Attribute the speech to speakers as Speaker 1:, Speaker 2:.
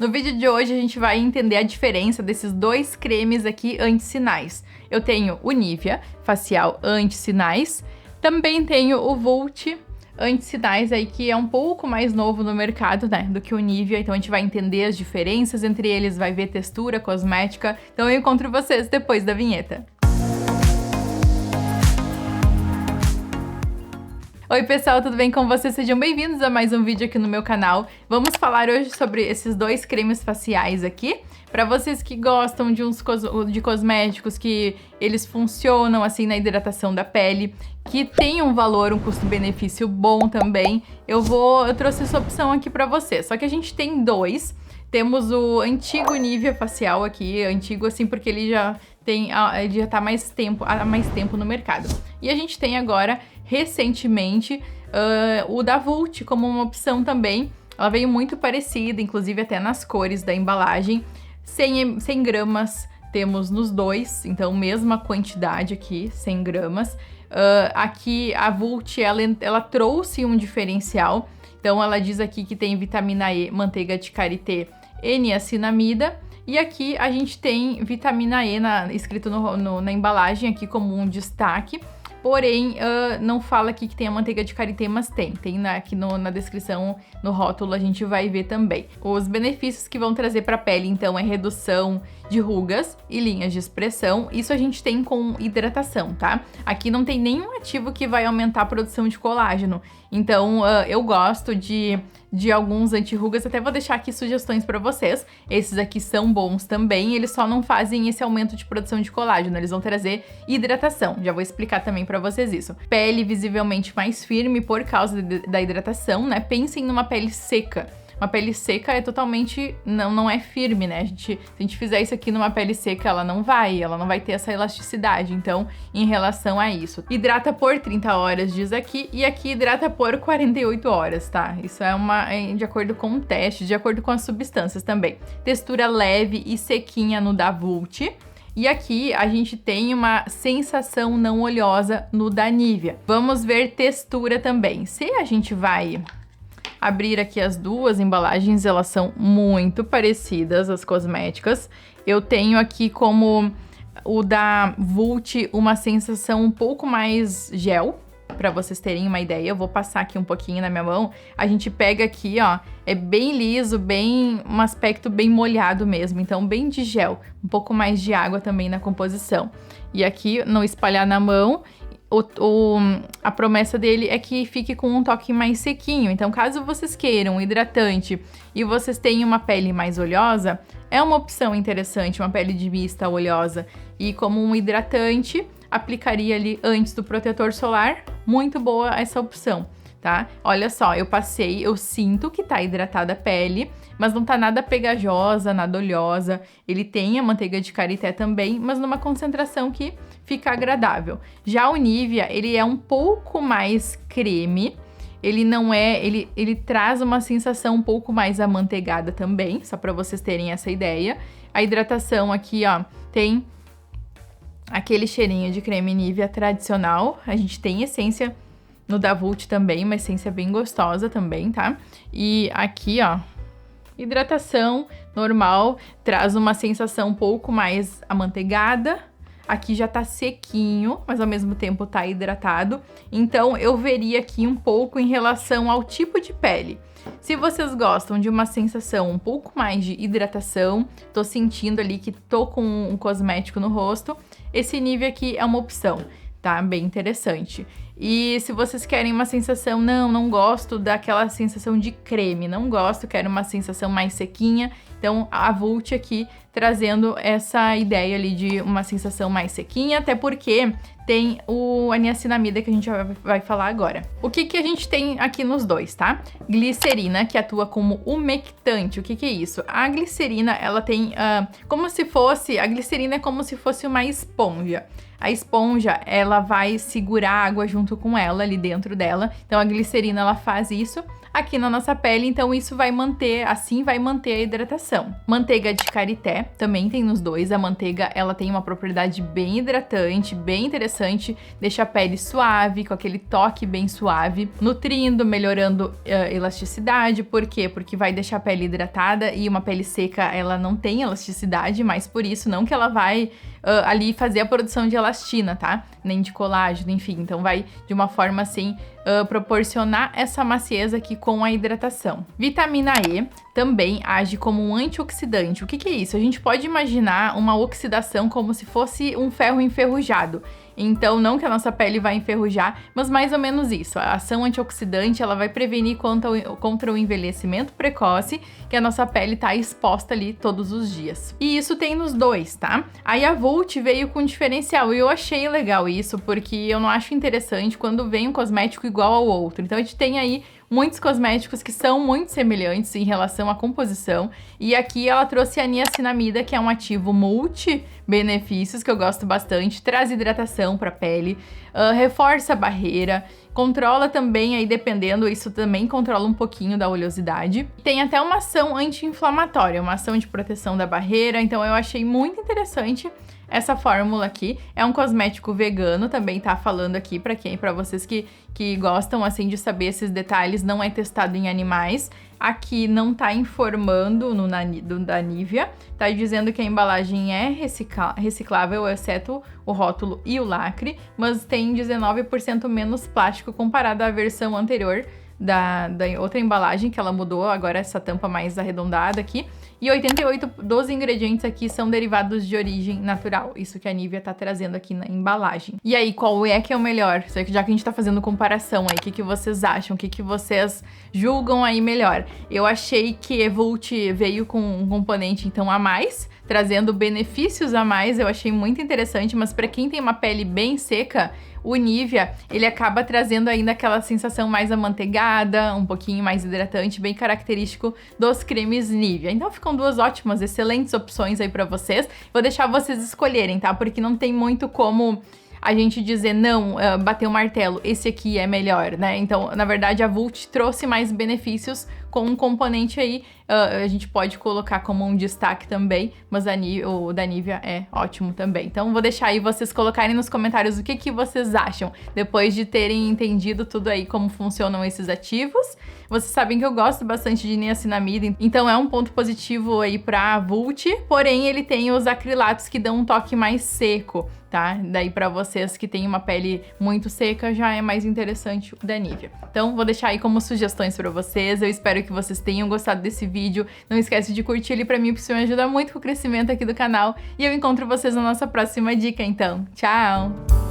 Speaker 1: No vídeo de hoje a gente vai entender a diferença desses dois cremes aqui anti-sinais. Eu tenho o Nivea Facial Anti-Sinais, também tenho o Vult Anti-Sinais aí, que é um pouco mais novo no mercado, né, do que o Nivea, então a gente vai entender as diferenças entre eles, vai ver textura, cosmética, então eu encontro vocês depois da vinheta. Oi pessoal, tudo bem com vocês? Sejam bem-vindos a mais um vídeo aqui no meu canal. Vamos falar hoje sobre esses dois cremes faciais aqui. Para vocês que gostam de cosméticos que eles funcionam assim na hidratação da pele, que tem um valor, um custo-benefício bom também, eu trouxe essa opção aqui para vocês. Só que a gente tem dois. Temos o antigo Nivea Facial aqui, antigo assim porque ele já tá há mais tempo no mercado. E a gente tem agora, recentemente, o da Vult como uma opção também. Ela veio muito parecida, inclusive até nas cores da embalagem. 100 gramas temos nos dois, então mesma quantidade aqui, 100 gramas. Aqui a Vult, ela trouxe um diferencial. Então ela diz aqui que tem vitamina E, manteiga de karité e niacinamida. E aqui a gente tem vitamina E escrito na embalagem aqui como um destaque. Porém, não fala aqui que tem a manteiga de karité, mas tem aqui na descrição, no rótulo, a gente vai ver também. Os benefícios que vão trazer para a pele, então, é redução de rugas e linhas de expressão. Isso a gente tem com hidratação, tá? Aqui não tem nenhum ativo que vai aumentar a produção de colágeno. Então, eu gosto de alguns anti-rugas, até vou deixar aqui sugestões para vocês. Esses aqui são bons também, eles só não fazem esse aumento de produção de colágeno, eles vão trazer hidratação. Já vou explicar também para vocês isso. Pele visivelmente mais firme por causa da hidratação, né? Pensem numa pele seca. Uma pele seca é totalmente, não é firme, né? Se a gente fizer isso aqui numa pele seca, ela não vai ter essa elasticidade. Então, em relação a isso, hidrata por 30 horas, diz aqui, e aqui hidrata por 48 horas, tá? Isso é de acordo com o teste, de acordo com as substâncias também. Textura leve e sequinha no da Vult. E aqui a gente tem uma sensação não oleosa no da Nivea. Vamos ver textura também. Se a gente vai abrir aqui as duas embalagens, elas são muito parecidas, as cosméticas. Eu tenho aqui como o da Vult uma sensação um pouco mais gel, para vocês terem uma ideia. Eu vou passar aqui um pouquinho na minha mão. A gente pega aqui, ó, é bem liso, um aspecto bem molhado mesmo, então bem de gel, um pouco mais de água também na composição. E aqui, não espalhar na mão, a promessa dele é que fique com um toque mais sequinho. Então, caso vocês queiram um hidratante e vocês tenham uma pele mais oleosa, é uma opção interessante, uma pele de mista oleosa. E como um hidratante, aplicaria ali antes do protetor solar. Muito boa essa opção, tá? Olha só, eu sinto que tá hidratada a pele, mas não tá nada pegajosa, nada oleosa. Ele tem a manteiga de karité também, mas numa concentração que fica agradável. Já o Nivea, ele é um pouco mais creme. Ele ele traz uma sensação um pouco mais amanteigada também, só para vocês terem essa ideia. A hidratação aqui, ó, tem aquele cheirinho de creme Nivea tradicional. A gente tem essência no da Vult também, uma essência bem gostosa também, tá? E aqui, ó, hidratação normal, traz uma sensação um pouco mais amanteigada. Aqui já tá sequinho, mas ao mesmo tempo tá hidratado. Então, eu veria aqui um pouco em relação ao tipo de pele. Se vocês gostam de uma sensação um pouco mais de hidratação, tô sentindo ali que tô com um cosmético no rosto, esse Nivea aqui é uma opção, tá? Bem interessante. E se vocês querem uma sensação, não gosto daquela sensação de creme, não gosto, quero uma sensação mais sequinha, então a Vult aqui trazendo essa ideia ali de uma sensação mais sequinha, até porque tem a niacinamida que a gente vai falar agora. O que a gente tem aqui nos dois, tá? Glicerina, que atua como umectante. O que é isso? A glicerina, ela tem a glicerina é como se fosse uma esponja. A esponja, ela vai segurar a água junto com ela ali dentro dela. Então a glicerina, ela faz isso. aqui na nossa pele, então isso vai manter, assim vai manter a hidratação. Manteiga de karité, também tem nos dois. A manteiga, ela tem uma propriedade bem hidratante, bem interessante, deixa a pele suave, com aquele toque bem suave, nutrindo, melhorando elasticidade. Por quê? Porque vai deixar a pele hidratada e uma pele seca, ela não tem elasticidade, mas por isso, não que ela vai ali fazer a produção de elastina, tá? Nem de colágeno, enfim. Então vai de uma forma assim proporcionar essa maciez aqui com a hidratação. Vitamina E também age como um antioxidante. O que que é isso? A gente pode imaginar uma oxidação como se fosse um ferro enferrujado. Então, não que a nossa pele vai enferrujar, mas mais ou menos isso. A ação antioxidante, ela vai prevenir contra o envelhecimento precoce, que a nossa pele tá exposta ali todos os dias. E isso tem nos dois, tá? Aí a Vult veio com um diferencial, e eu achei legal isso, porque eu não acho interessante quando vem um cosmético igual ao outro. Então, a gente tem aí muitos cosméticos que são muito semelhantes em relação à composição, e aqui ela trouxe a niacinamida, que é um ativo multi-benefícios, que eu gosto bastante, traz hidratação para a pele, reforça a barreira, controla também, aí dependendo, isso também controla um pouquinho da oleosidade. Tem até uma ação anti-inflamatória, uma ação de proteção da barreira, então eu achei muito interessante essa fórmula aqui. É um cosmético vegano, também tá falando aqui para vocês que gostam assim de saber esses detalhes, não é testado em animais. Aqui não tá informando da Nivea, tá dizendo que a embalagem é reciclável, exceto o rótulo e o lacre, mas tem 19% menos plástico comparado à versão anterior da outra embalagem, que ela mudou, agora essa tampa mais arredondada aqui. E 88 dos ingredientes aqui são derivados de origem natural. Isso que a Nivea tá trazendo aqui na embalagem. E aí, qual é que é o melhor? Já que a gente tá fazendo comparação aí, o que vocês acham? O que vocês julgam aí melhor? Eu achei que a Vult veio com um componente, então, a mais, trazendo benefícios a mais. Eu achei muito interessante, mas pra quem tem uma pele bem seca, o Nivea, ele acaba trazendo ainda aquela sensação mais amanteigada, um pouquinho mais hidratante, bem característico dos cremes Nivea. Então ficam duas ótimas, excelentes opções aí pra vocês. Vou deixar vocês escolherem, tá? Porque não tem muito como a gente dizer, não, bater o martelo, esse aqui é melhor, né? Então, na verdade, a Vult trouxe mais benefícios com um componente aí, a gente pode colocar como um destaque também, mas o da Nivea é ótimo também. Então, vou deixar aí vocês colocarem nos comentários o que vocês acham, depois de terem entendido tudo aí, como funcionam esses ativos. Vocês sabem que eu gosto bastante de niacinamida, então é um ponto positivo aí pra Vult, porém ele tem os acrilatos que dão um toque mais seco, tá? Daí pra vocês que têm uma pele muito seca, já é mais interessante o da Nivea. Então, vou deixar aí como sugestões pra vocês. Eu espero que vocês tenham gostado desse vídeo. Não esquece de curtir ele pra mim, porque isso me ajuda muito com o crescimento aqui do canal. E eu encontro vocês na nossa próxima dica, então. Tchau!